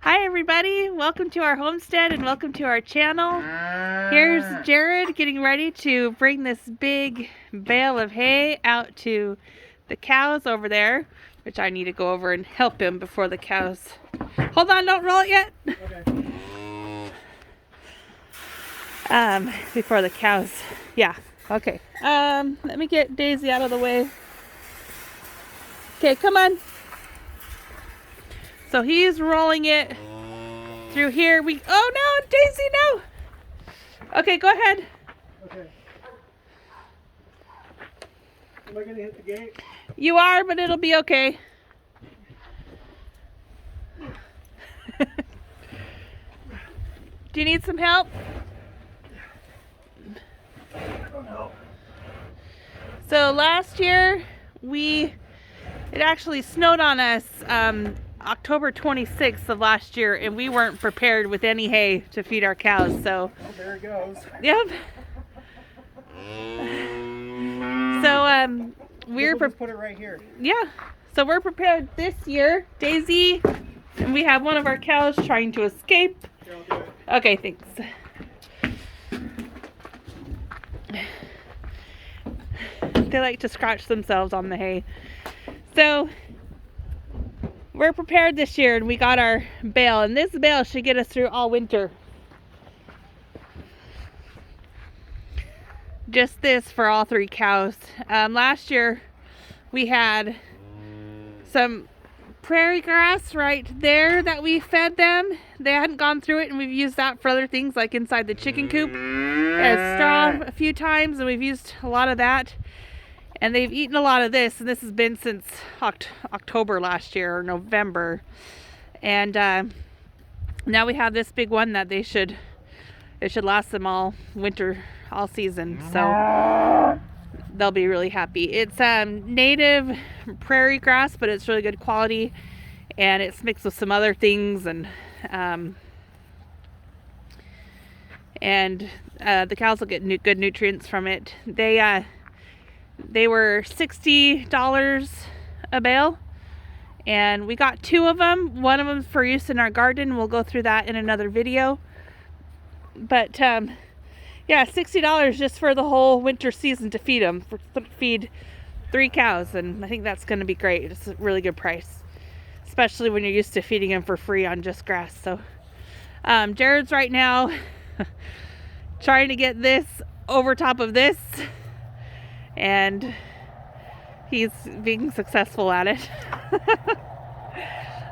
Hi everybody, welcome to our homestead and welcome to our channel. Here's Jared getting ready to bring this big bale of hay out to the cows over there, which I need to go over and help him before the cows. Hold on, don't roll it yet. Okay. Before the cows. Yeah, okay. Let me get Daisy out of the way. Okay, come on. So he's rolling it through here. Oh no, Daisy, no. Okay, go ahead. Okay. Am I gonna hit the gate? You are, but it'll be okay. Do you need some help? I don't know. So last year it actually snowed on us October 26th of last year, and we weren't prepared with any hay to feed our cows. So Oh, there it goes. yep. So we're We'll just put it right here. yeah. So we're prepared this year, Daisy, and we have one of our cows trying to escape. Here, I'll do it. Okay, thanks. They like to scratch themselves on the hay. So we're prepared this year and we got our bale, and this bale should get us through all winter. Just this for all three cows. Last year we had some prairie grass right there that we fed them. They hadn't gone through it, and we've used that for other things like inside the chicken coop as straw a few times, and we've used a lot of that. And they've eaten a lot of this, and this has been since October last year or November. And now we have this big one that it should last them all winter, all season. So they'll be really happy. It's native prairie grass, but it's really good quality, and it's mixed with some other things, and the cows will get good nutrients from it. They were $60 a bale, and we got two of them. One of them for use in our garden. We'll go through that in another video. But yeah, $60 just for the whole winter season to feed them, feed three cows, and I think that's going to be great. It's a really good price, especially when you're used to feeding them for free on just grass. So Jared's right now trying to get this over top of this, and he's being successful at it.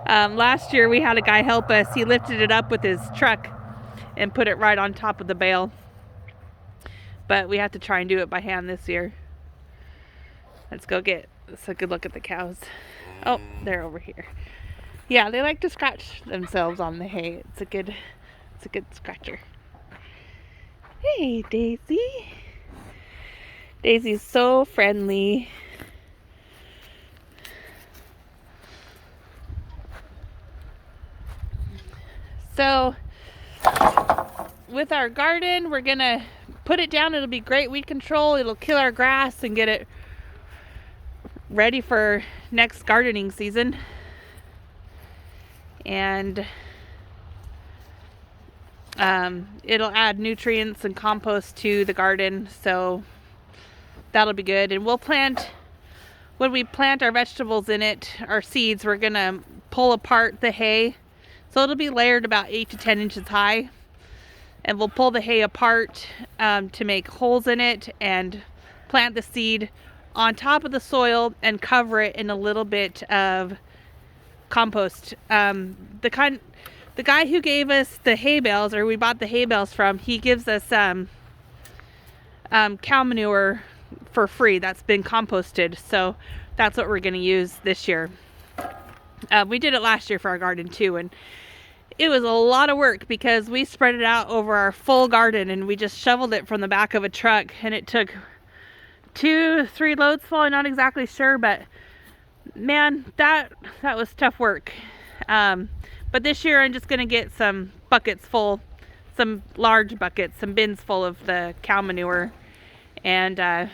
Last year we had a guy help us. He lifted it up with his truck and put it right on top of the bale, but we have to try and do it by hand this year. Let's go get a good look at the cows. Oh, they're over here. Yeah, they like to scratch themselves on the hay. It's a good scratcher. Hey, Daisy. Daisy's so friendly. So with our garden, we're gonna put it down. It'll be great weed control. It'll kill our grass and get it ready for next gardening season. And it'll add nutrients and compost to the garden, so that'll be good. And when we plant our vegetables in it, our seeds, we're gonna pull apart the hay, so it'll be layered about 8 to 10 inches high, and we'll pull the hay apart to make holes in it and plant the seed on top of the soil and cover it in a little bit of compost. The guy who gave us the hay bales, or we bought the hay bales from, he gives us cow manure for free that's been composted, so that's what we're going to use this year. We did it last year for our garden too, and it was a lot of work because we spread it out over our full garden, and we just shoveled it from the back of a truck, and it took 2-3 loads full. I'm not exactly sure, but man, that was tough work. But this year I'm just gonna get some buckets full, some large buckets, some bins full of the cow manure, and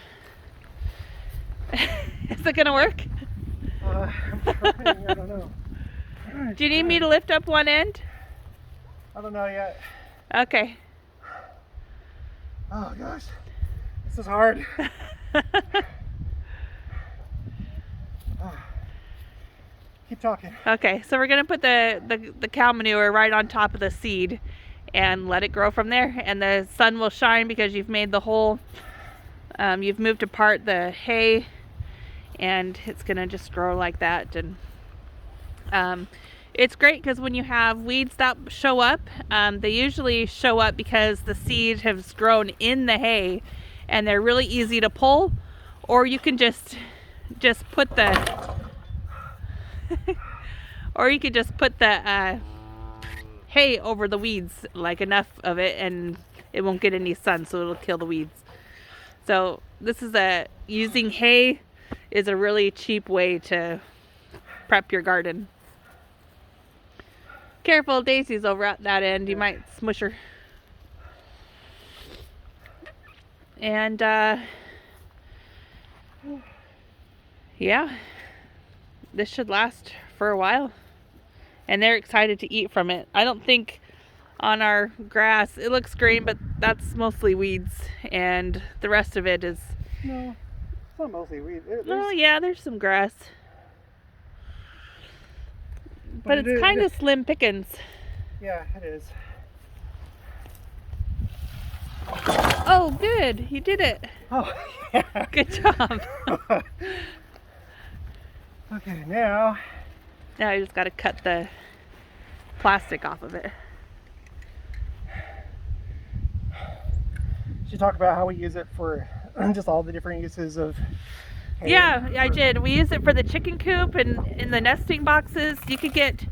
is it gonna work? I'm trying, I don't know. Do you need me to lift up one end? I don't know yet. Okay. Oh gosh, this is hard. Keep talking. Okay, so we're gonna put the cow manure right on top of the seed and let it grow from there, and the sun will shine because you've made the hole. You've moved apart the hay, and it's gonna just grow like that. And it's great because when you have weeds that show up, they usually show up because the seed has grown in the hay, and they're really easy to pull. Or you can just put the or you could just put the hay over the weeds, like enough of it, and it won't get any sun, so it'll kill the weeds. So this is using hay is a really cheap way to prep your garden. Careful, Daisy's over at that end. You might smush her. And yeah, this should last for a while. And they're excited to eat from it. I don't think on our grass, it looks green, but that's mostly weeds, and the rest of it is... No, it's not mostly weeds. Oh yeah, there's some grass. But it's kind of slim pickings. Yeah, it is. Oh, good. You did it. Oh, yeah. Good job. Okay, now Now you just got to cut the plastic off of it. should talk about how we use it for just all the different uses of hay. Yeah, I did. We use it for the chicken coop and in the nesting boxes. You could get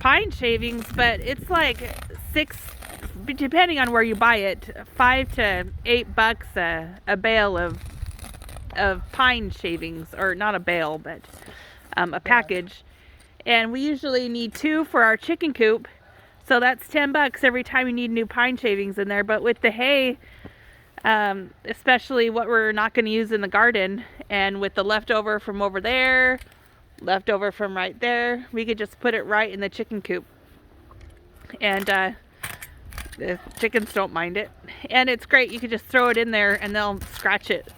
pine shavings, but it's like depending on where you buy it, $5 to $8 a bale of pine shavings, or not a bale, but a package. And we usually need 2 for our chicken coop, so that's $10 every time we need new pine shavings in there. But with the hay, especially what we're not going to use in the garden, and with the leftover from over there, leftover from right there, we could just put it right in the chicken coop, and the chickens don't mind it. And it's great, you could just throw it in there and they'll scratch it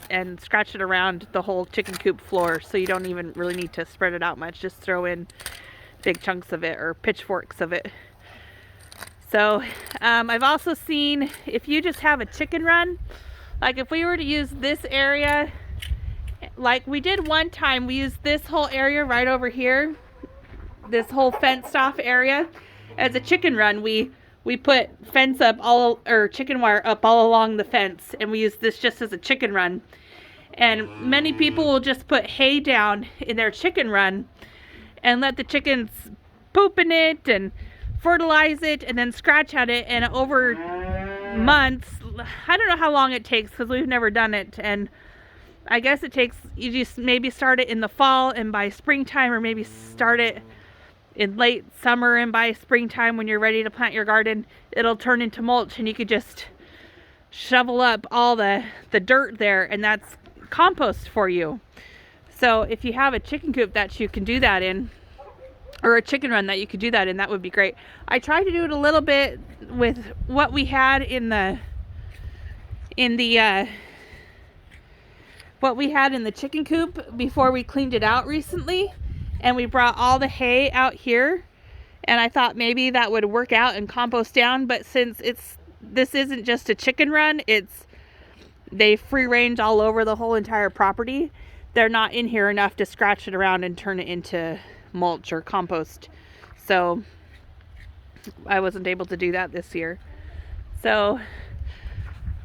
around the whole chicken coop floor, so you don't even really need to spread it out much. Just throw in big chunks of it, or pitchforks of it. So I've also seen, if you just have a chicken run, like if we were to use this area, like we did one time, we used this whole area right over here, this whole fenced off area as a chicken run. We put fence up or chicken wire up all along the fence, and we use this just as a chicken run. And many people will just put hay down in their chicken run and let the chickens poop in it and fertilize it and then scratch at it, and over months, I don't know how long it takes because we've never done it, and I guess it takes, you just maybe start it in the fall, and by springtime, or maybe start it in late summer, and by springtime when you're ready to plant your garden, it'll turn into mulch, and you could just shovel up all the dirt there, and that's compost for you. So if you have a chicken coop that you can do that in, or a chicken run that you could do that in, that would be great. I tried to do it a little bit with what we had in the chicken coop before we cleaned it out recently, and we brought all the hay out here, and I thought maybe that would work out and compost down. But since this isn't just a chicken run, they free range all over the whole entire property, they're not in here enough to scratch it around and turn it into mulch or compost. So I wasn't able to do that this year. So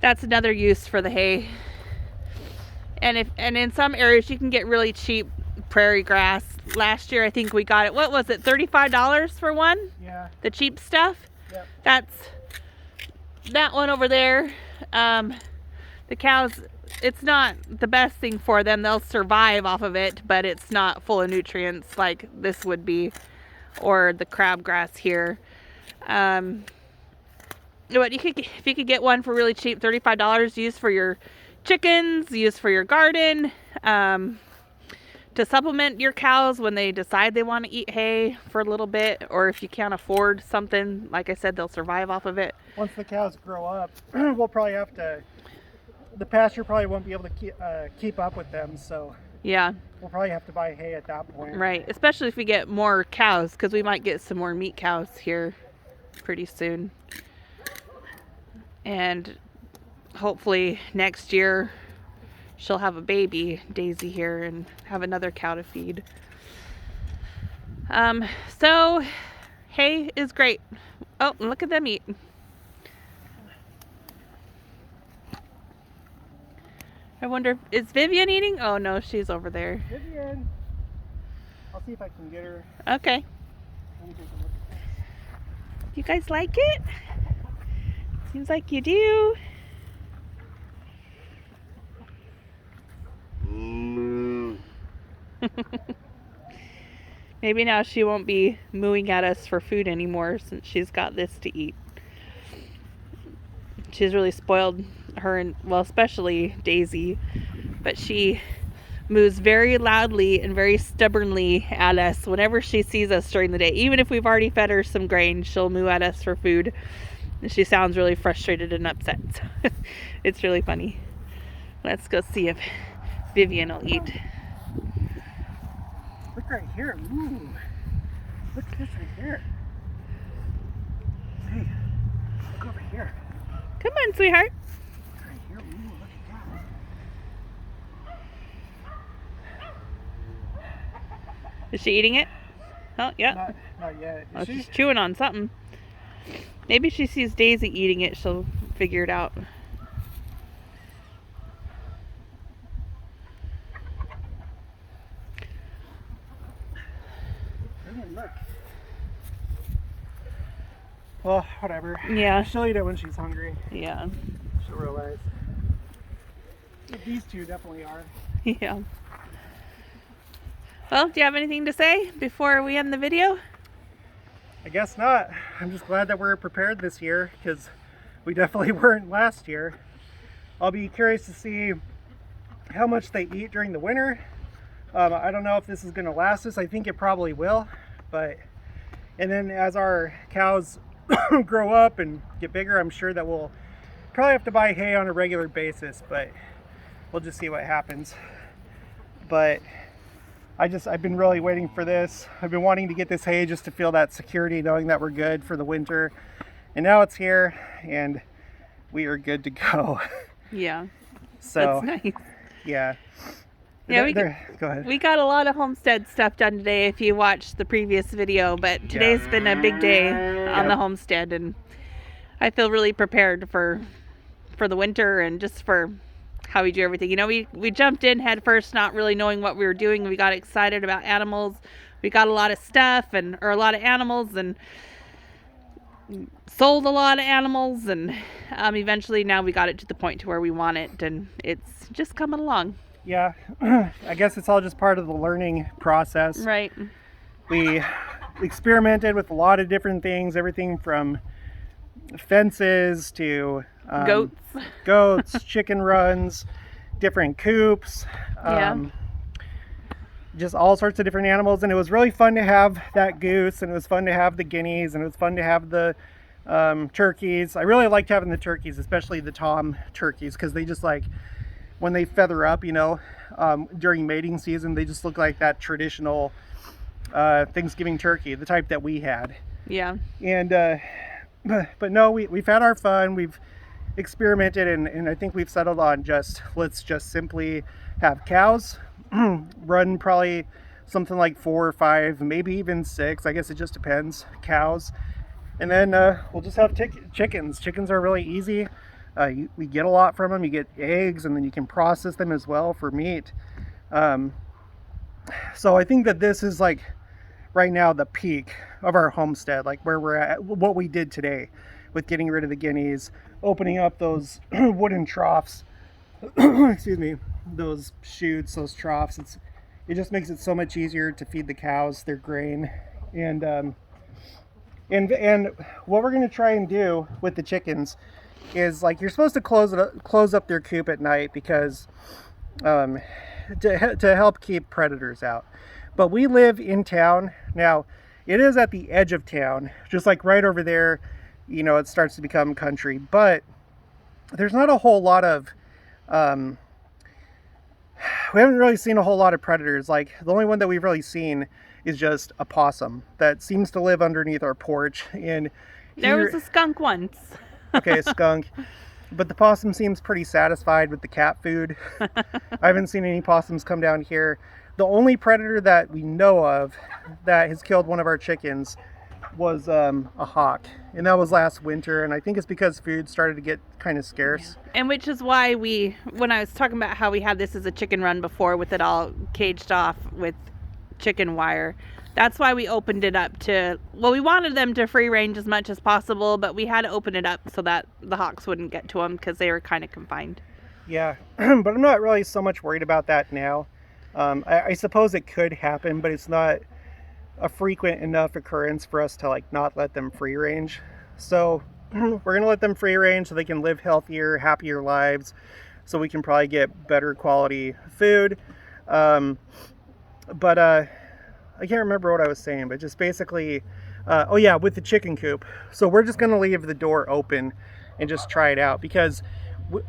that's another use for the hay. And in some areas you can get really cheap prairie grass. Last year I think we got it, what was it, $35 for one? Yeah. The cheap stuff? Yep. That's that one over there. The cows, it's not the best thing for them. They'll survive off of it, but it's not full of nutrients like this would be, or the crabgrass here. But if you could get one for really cheap, $35, use for your chickens, use for your garden, to supplement your cows when they decide they want to eat hay for a little bit, or if you can't afford something, like I said, they'll survive off of it. Once the cows grow up, we'll probably have to, the pasture probably won't be able to keep up with them, so Yeah, we'll probably have to buy hay at that point. right. Especially if we get more cows, because we might get some more meat cows here pretty soon. And hopefully next year she'll have a baby, Daisy here, and have another cow to feed. So hay is great. Oh, look at them eat. I wonder, is Vivian eating? Oh no, she's over there. Vivian, I'll see if I can get her. Okay. Let me take a look at this. You guys like it? Seems like you do. Maybe now she won't be mooing at us for food anymore since she's got this to eat. She's really spoiled her, and well, especially Daisy, but she moos very loudly and very stubbornly at us whenever she sees us during the day. Even if we've already fed her some grain, she'll moo at us for food. She sounds really frustrated and upset. So it's really funny. Let's go see if Vivian will eat. Look right here. Ooh. Look at this right here. Hey, look over here. Come on, sweetheart. Look right here. Ooh, look at that. Is she eating it? Oh, yeah. Not yet. Oh, Is she? she's chewing on something. Maybe she sees Daisy eating it, she'll figure it out. Look. Well, whatever. Yeah. She'll eat it when she's hungry. Yeah. She'll realize. These two definitely are. Yeah. Well, do you have anything to say before we end the video? I guess not. I'm just glad that we're prepared this year because we definitely weren't last year. I'll be curious to see how much they eat during the winter. I don't know if this is going to last us. I think it probably will. And then as our cows grow up and get bigger, I'm sure that we'll probably have to buy hay on a regular basis, but we'll just see what happens. But I've been really waiting for this. I've been wanting to get this hay just to feel that security, knowing that we're good for the winter. And now it's here and we are good to go. Yeah. So that's nice. yeah. Yeah, Go ahead. we got a lot of homestead stuff done today if you watched the previous video, but today's been a big day on the homestead, and I feel really prepared for the winter and just for how we do everything. You know, we jumped in head first not really knowing what we were doing. We got excited about animals. We got a lot of stuff or a lot of animals, and sold a lot of animals, and eventually now we got it to the point to where we want it, and it's just coming along. Yeah, I guess it's all just part of the learning process. Right. We experimented with a lot of different things, everything from fences to goats, chicken runs, different coops, just all sorts of different animals. And it was really fun to have that goose, and it was fun to have the guineas, and it was fun to have the turkeys. I really liked having the turkeys, especially the tom turkeys, because they just when they feather up, during mating season, they just look like that traditional Thanksgiving turkey, the type that we had. Yeah. And but no, we've had our fun. We've experimented, and I think we've settled on let's just simply have cows, run probably something like 4 or 5, maybe even 6. I guess it just depends. Cows, and then we'll just have chickens. Chickens are really easy. We get a lot from them. You get eggs, and then you can process them as well for meat. So I think that this is right now the peak of our homestead, where we're at, what we did today with getting rid of the guineas, opening up those wooden troughs, excuse me, those chutes, those troughs. It just makes it so much easier to feed the cows their grain. And what we're going to try and do with the chickens is you're supposed to close up their coop at night because to help keep predators out. But we live in town. Now, it is at the edge of town, just like right over there, you know, it starts to become country. But there's not a whole lot of, we haven't really seen a whole lot of predators. Like, the only one that we've really seen is just a possum that seems to live underneath our porch. And there was a skunk once. Okay, a skunk. But the possum seems pretty satisfied with the cat food. I haven't seen any possums come down here. The only predator that we know of that has killed one of our chickens was a hawk. And that was last winter. And I think it's because food started to get kind of scarce. Yeah. And which is why when I was talking about how we had this as a chicken run before with it all caged off with chicken wire, that's why we opened it up to, well, we wanted them to free range as much as possible, but we had to open it up so that the hawks wouldn't get to them because they were kind of confined. Yeah, but I'm not really so much worried about that now. I suppose it could happen, but it's not a frequent enough occurrence for us to like not let them free range. So we're gonna let them free range so they can live healthier, happier lives, so we can probably get better quality food. I can't remember what I was saying, but just basically, oh yeah, with the chicken coop. So we're just gonna leave the door open and just try it out, because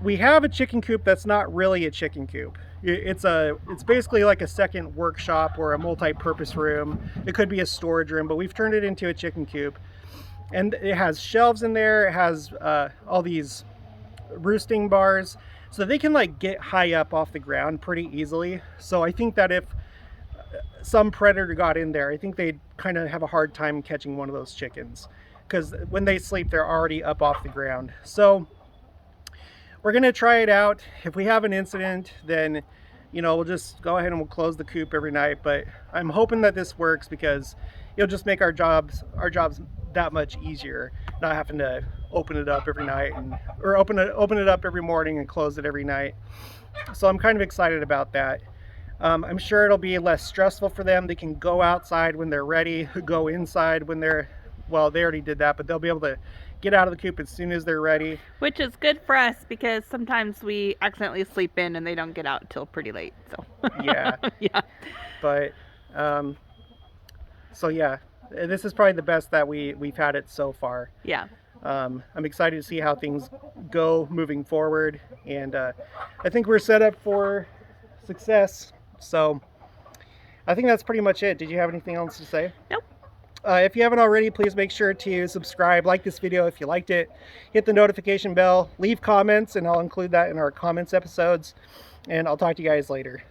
we have a chicken coop that's not really a chicken coop. It's basically like a second workshop or a multi-purpose room. It could be a storage room, but we've turned it into a chicken coop. And it has shelves in there. It has all these roosting bars, so they can like get high up off the ground pretty easily. So I think that if some predator got in there, I think they'd kind of have a hard time catching one of those chickens, because when they sleep, they're already up off the ground. So we're gonna try it out. If we have an incident, then, you know, we'll just go ahead and we'll close the coop every night. But I'm hoping that this works, because it'll just make our jobs that much easier, not having to open it up every night or open it up every morning and close it every night. So I'm kind of excited about that. I'm sure it'll be less stressful for them. They can go outside when they're ready, go inside when they're, well, they already did that, but they'll be able to get out of the coop as soon as they're ready. Which is good for us, because sometimes we accidentally sleep in and they don't get out till pretty late. So yeah. Yeah. But so yeah, this is probably the best that we've had it so far. Yeah. I'm excited to see how things go moving forward, and I think we're set up for success. So I think that's pretty much it. Did you have anything else to say? Nope. If you haven't already, please make sure to subscribe, like this video if you liked it, hit the notification bell, leave comments, and I'll include that in our comments episodes, and I'll talk to you guys later.